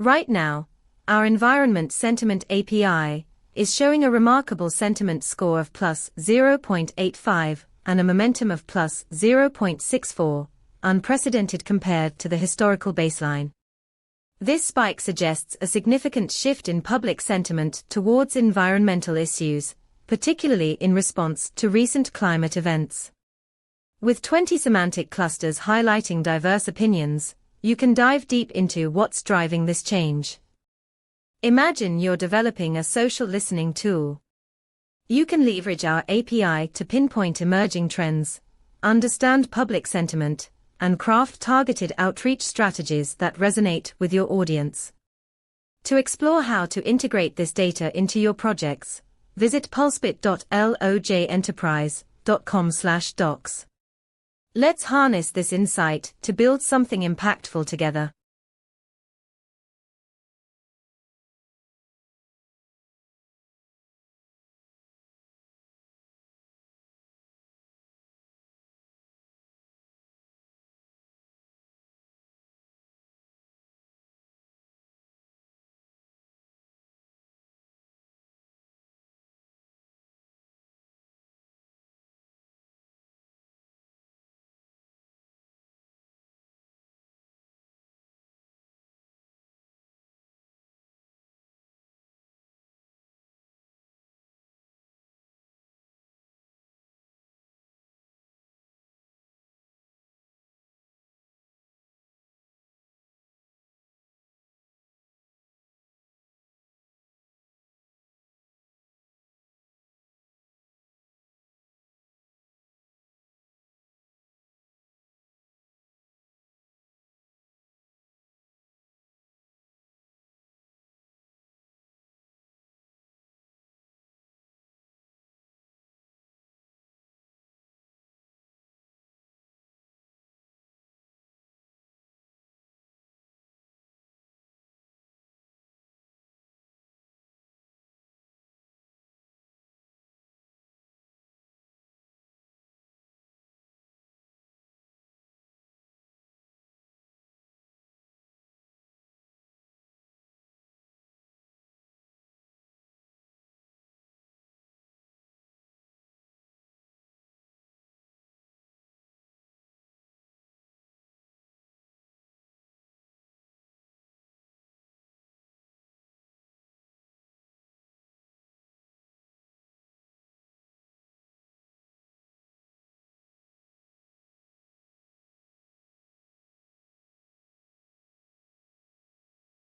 Right now, our Environment Sentiment API is showing a remarkable sentiment score of plus 0.85 and a momentum of plus 0.64, unprecedented compared to the historical baseline. This spike suggests a significant shift in public sentiment towards environmental issues, particularly in response to recent climate events. With 20 semantic clusters highlighting diverse opinions, you can dive deep into what's driving this change. Imagine you're developing a social listening tool. You can leverage our API to pinpoint emerging trends, understand public sentiment, and craft targeted outreach strategies that resonate with your audience. To explore how to integrate this data into your projects, visit pulsebit.lojenterprise.com/docs. Let's harness this insight to build something impactful together.